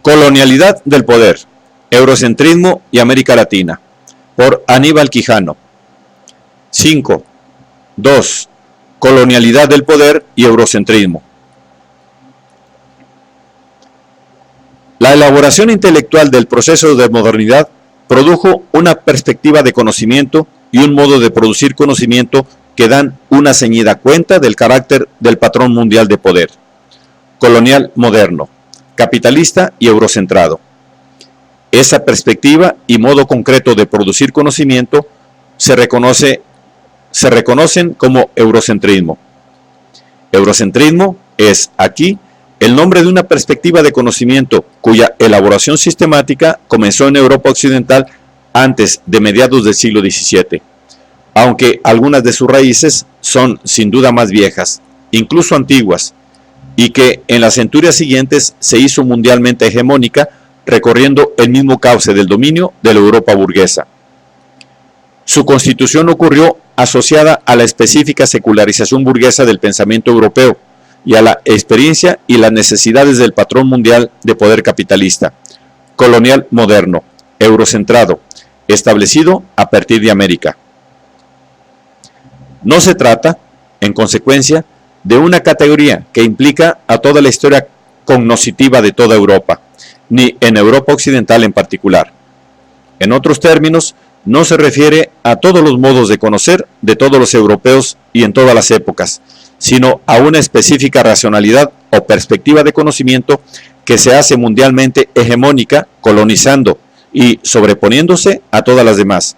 Colonialidad del poder, eurocentrismo y América Latina, por Aníbal Quijano. 5. 2. Colonialidad del poder y eurocentrismo. La elaboración intelectual del proceso de modernidad produjo una perspectiva de conocimiento y un modo de producir conocimiento que dan una ceñida cuenta del carácter del patrón mundial de poder, colonial moderno, capitalista y eurocentrado. Esa perspectiva y modo concreto de producir conocimiento se reconocen como eurocentrismo. Eurocentrismo es, aquí, el nombre de una perspectiva de conocimiento cuya elaboración sistemática comenzó en Europa Occidental antes de mediados del siglo XVII, aunque algunas de sus raíces son sin duda más viejas, incluso antiguas, y que en las centurias siguientes se hizo mundialmente hegemónica, recorriendo el mismo cauce del dominio de la Europa burguesa. Su constitución ocurrió asociada a la específica secularización burguesa del pensamiento europeo y a la experiencia y las necesidades del patrón mundial de poder capitalista, colonial moderno, eurocentrado, establecido a partir de América. No se trata, en consecuencia, de una categoría que implica a toda la historia cognoscitiva de toda Europa, ni en Europa Occidental en particular. En otros términos, no se refiere a todos los modos de conocer de todos los europeos y en todas las épocas, sino a una específica racionalidad o perspectiva de conocimiento que se hace mundialmente hegemónica, colonizando y sobreponiéndose a todas las demás,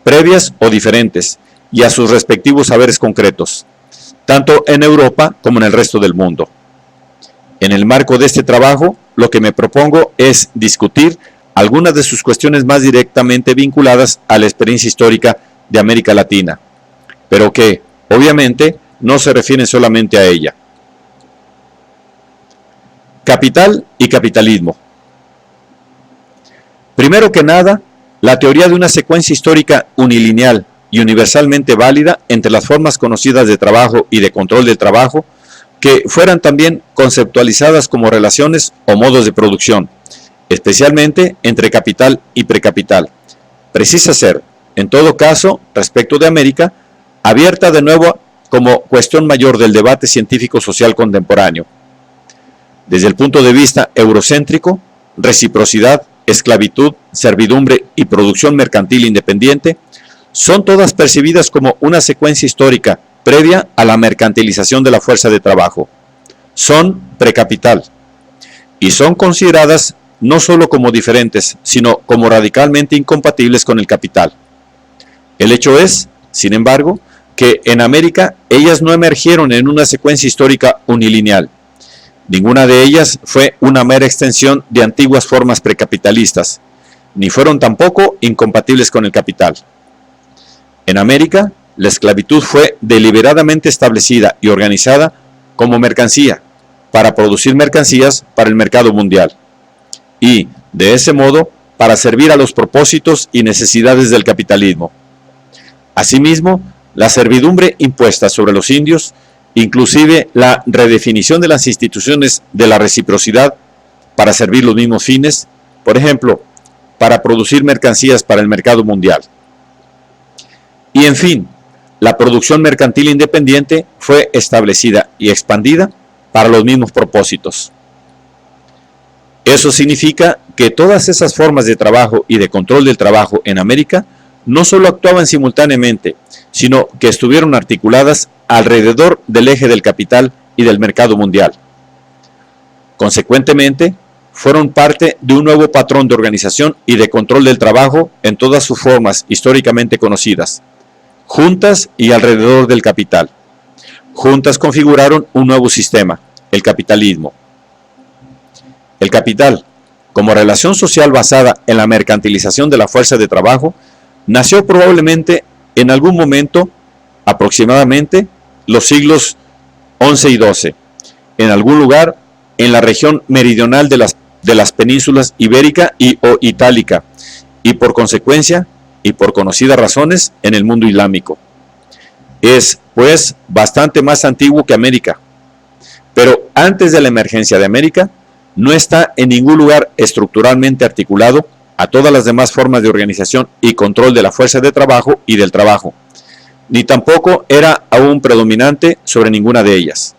previas o diferentes, y a sus respectivos saberes concretos, tanto en Europa como en el resto del mundo. En el marco de este trabajo, lo que me propongo es discutir algunas de sus cuestiones más directamente vinculadas a la experiencia histórica de América Latina, pero que, obviamente, no se refieren solamente a ella. Capital y capitalismo. Primero que nada, la teoría de una secuencia histórica unilineal y universalmente válida entre las formas conocidas de trabajo y de control del trabajo, que fueran también conceptualizadas como relaciones o modos de producción, especialmente entre capital y precapital, precisa ser, en todo caso, respecto de América, abierta de nuevo como cuestión mayor del debate científico-social contemporáneo. Desde el punto de vista eurocéntrico, reciprocidad, esclavitud, servidumbre y producción mercantil independiente son todas percibidas como una secuencia histórica previa a la mercantilización de la fuerza de trabajo. Son precapital y son consideradas no solo como diferentes, sino como radicalmente incompatibles con el capital. El hecho es, sin embargo, que en América ellas no emergieron en una secuencia histórica unilineal. Ninguna de ellas fue una mera extensión de antiguas formas precapitalistas, ni fueron tampoco incompatibles con el capital. En América, la esclavitud fue deliberadamente establecida y organizada como mercancía, para producir mercancías para el mercado mundial, y, de ese modo, para servir a los propósitos y necesidades del capitalismo. Asimismo, la servidumbre impuesta sobre los indios, inclusive la redefinición de las instituciones de la reciprocidad para servir los mismos fines, por ejemplo, para producir mercancías para el mercado mundial. Y en fin, la producción mercantil independiente fue establecida y expandida para los mismos propósitos. Eso significa que todas esas formas de trabajo y de control del trabajo en América no solo actuaban simultáneamente, sino que estuvieron articuladas alrededor del eje del capital y del mercado mundial. Consecuentemente, fueron parte de un nuevo patrón de organización y de control del trabajo en todas sus formas históricamente conocidas, juntas y alrededor del capital. Juntas configuraron un nuevo sistema, el capitalismo. El capital, como relación social basada en la mercantilización de la fuerza de trabajo, nació probablemente en algún momento, aproximadamente, los siglos XI y XII, en algún lugar en la región meridional de las penínsulas ibérica y o itálica, y por consecuencia, y por conocidas razones, en el mundo islámico. Es, pues, bastante más antiguo que América. Pero antes de la emergencia de América, no está en ningún lugar estructuralmente articulado a todas las demás formas de organización y control de la fuerza de trabajo y del trabajo, ni tampoco era aún predominante sobre ninguna de ellas.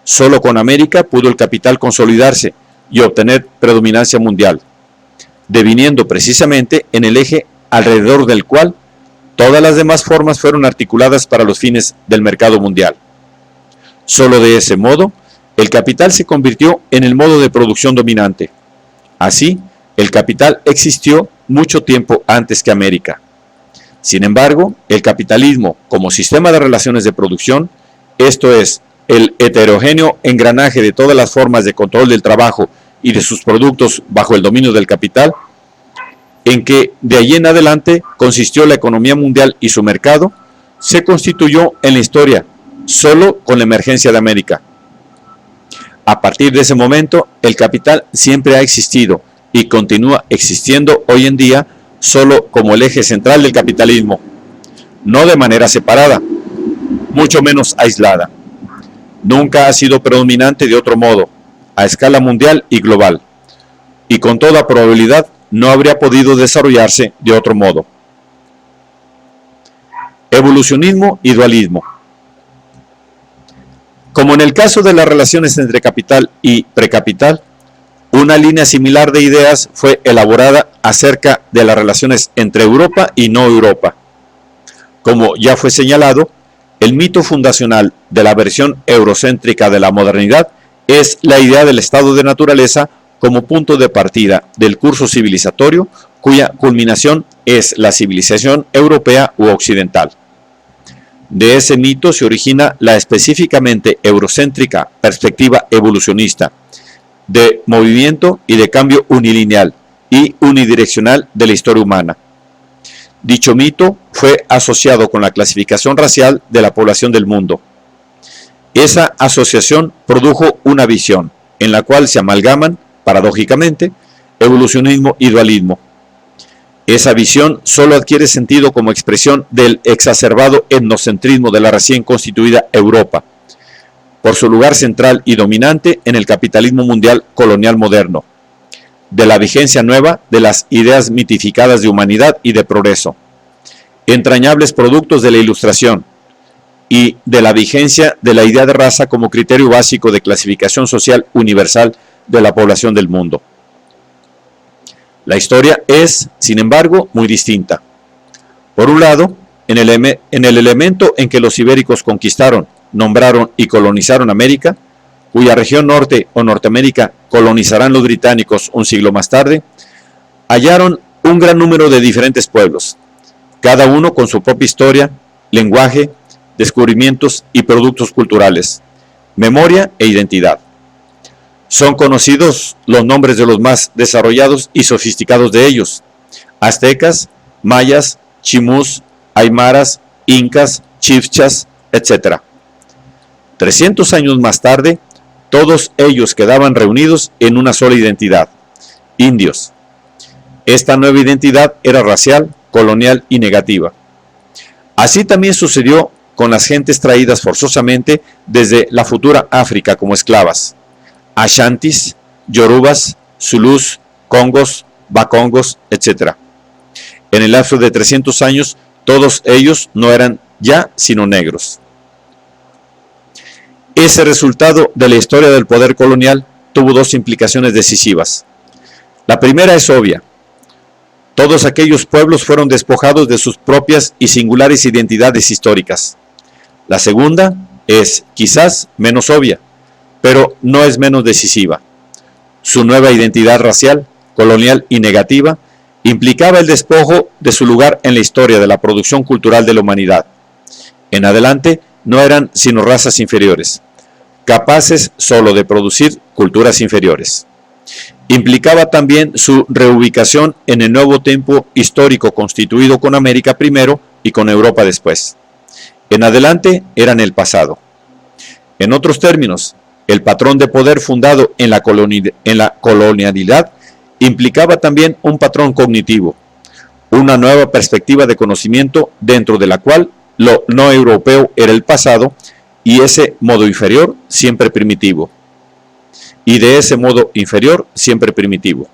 Solo con América pudo el capital consolidarse y obtener predominancia mundial, deviniendo precisamente en el eje alrededor del cual todas las demás formas fueron articuladas para los fines del mercado mundial. Solo de ese modo, el capital se convirtió en el modo de producción dominante. Así, el capital existió mucho tiempo antes que América. Sin embargo, el capitalismo como sistema de relaciones de producción, esto es, el heterogéneo engranaje de todas las formas de control del trabajo y de sus productos bajo el dominio del capital, en que de allí en adelante consistió la economía mundial y su mercado, se constituyó en la historia solo con la emergencia de América. A partir de ese momento, el capital siempre ha existido y continúa existiendo hoy en día solo como el eje central del capitalismo, no de manera separada, mucho menos aislada. Nunca ha sido predominante de otro modo, a escala mundial y global, y con toda probabilidad no habría podido desarrollarse de otro modo. Evolucionismo y dualismo. Como en el caso de las relaciones entre capital y precapital, una línea similar de ideas fue elaborada acerca de las relaciones entre Europa y no Europa. Como ya fue señalado, el mito fundacional de la versión eurocéntrica de la modernidad es la idea del estado de naturaleza como punto de partida del curso civilizatorio, cuya culminación es la civilización europea u occidental. De ese mito se origina la específicamente eurocéntrica perspectiva evolucionista, de movimiento y de cambio unilineal y unidireccional de la historia humana. Dicho mito fue asociado con la clasificación racial de la población del mundo. Esa asociación produjo una visión en la cual se amalgaman, paradójicamente, evolucionismo y dualismo. Esa visión solo adquiere sentido como expresión del exacerbado etnocentrismo de la recién constituida Europa, por su lugar central y dominante en el capitalismo mundial colonial moderno, de la vigencia nueva de las ideas mitificadas de humanidad y de progreso, entrañables productos de la Ilustración, y de la vigencia de la idea de raza como criterio básico de clasificación social universal de la población del mundo. La historia es, sin embargo, muy distinta. Por un lado, en el elemento en que los ibéricos conquistaron, nombraron y colonizaron América, cuya región norte o Norteamérica colonizarán los británicos un siglo más tarde, hallaron un gran número de diferentes pueblos, cada uno con su propia historia, lenguaje, descubrimientos y productos culturales, memoria e identidad. Son conocidos los nombres de los más desarrollados y sofisticados de ellos: aztecas, mayas, chimús, aymaras, incas, chibchas, etc. 300 años más tarde, todos ellos quedaban reunidos en una sola identidad: indios. Esta nueva identidad era racial, colonial y negativa. Así también sucedió con las gentes traídas forzosamente desde la futura África como esclavas: ashantis, yorubas, zulús, congos, bakongos, etc. En el lapso de 300 años, todos ellos no eran ya sino negros. Ese resultado de la historia del poder colonial tuvo dos implicaciones decisivas. La primera es obvia: todos aquellos pueblos fueron despojados de sus propias y singulares identidades históricas. La segunda es, quizás, menos obvia, pero no es menos decisiva. Su nueva identidad racial, colonial y negativa implicaba el despojo de su lugar en la historia de la producción cultural de la humanidad. En adelante no eran sino razas inferiores, capaces solo de producir culturas inferiores. Implicaba también su reubicación en el nuevo tiempo histórico constituido con América primero y con Europa después. En adelante eran el pasado. En otros términos, el patrón de poder fundado en la colonialidad implicaba también un patrón cognitivo, una nueva perspectiva de conocimiento dentro de la cual lo no europeo era el pasado y ese modo inferior siempre primitivo. y de ese modo inferior, siempre primitivo.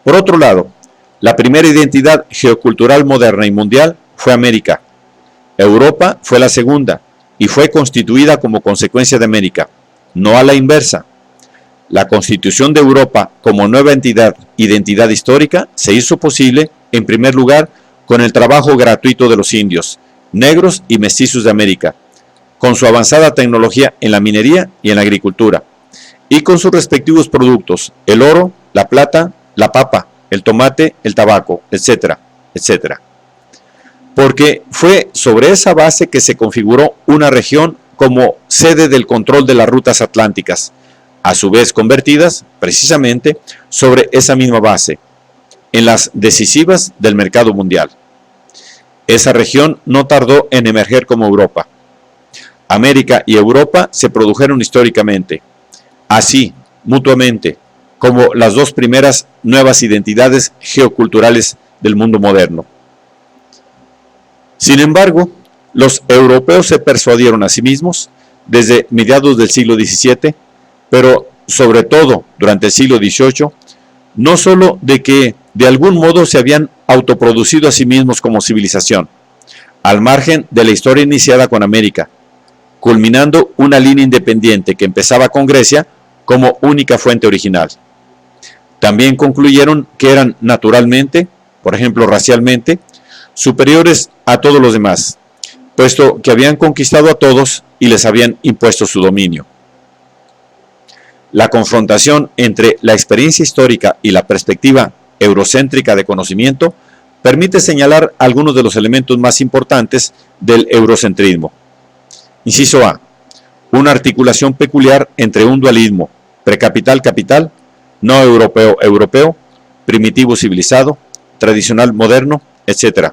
Por otro lado, la primera identidad geocultural moderna y mundial fue América. Europa fue la segunda y fue constituida como consecuencia de América, no a la inversa. La constitución de Europa como nueva identidad histórica se hizo posible, en primer lugar, con el trabajo gratuito de los indios, negros y mestizos de América, con su avanzada tecnología en la minería y en la agricultura, y con sus respectivos productos, el oro, la plata, la papa, el tomate, el tabaco, etcétera, etcétera. Porque fue sobre esa base que se configuró una región como sede del control de las rutas atlánticas, a su vez convertidas, precisamente, sobre esa misma base, en las decisivas del mercado mundial. Esa región no tardó en emerger como Europa. América y Europa se produjeron históricamente, así, mutuamente, como las dos primeras nuevas identidades geoculturales del mundo moderno. Sin embargo, los europeos se persuadieron a sí mismos, desde mediados del siglo XVII, pero sobre todo durante el siglo XVIII, no solo de que de algún modo se habían autoproducido a sí mismos como civilización, al margen de la historia iniciada con América, culminando una línea independiente que empezaba con Grecia como única fuente original. También concluyeron que eran naturalmente, por ejemplo racialmente, superiores a todos los demás, puesto que habían conquistado a todos y les habían impuesto su dominio. La confrontación entre la experiencia histórica y la perspectiva eurocéntrica de conocimiento permite señalar algunos de los elementos más importantes del eurocentrismo. Inciso A. Una articulación peculiar entre un dualismo precapital-capital, no europeo-europeo, primitivo-civilizado, tradicional-moderno, etc.,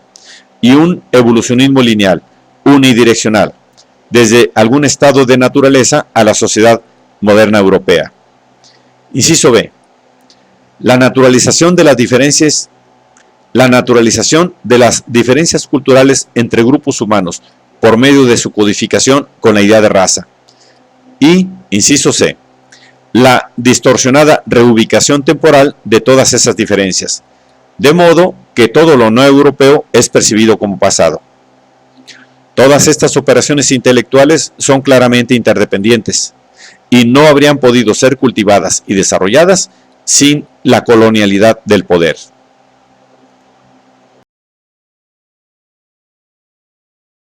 y un evolucionismo lineal, unidireccional, desde algún estado de naturaleza a la sociedad moderna europea. Inciso B. La naturalización de las diferencias culturales entre grupos humanos por medio de su codificación con la idea de raza. Y, inciso C, la distorsionada reubicación temporal de todas esas diferencias, de modo que todo lo no europeo es percibido como pasado. Todas estas operaciones intelectuales son claramente interdependientes y no habrían podido ser cultivadas y desarrolladas sin la colonialidad del poder.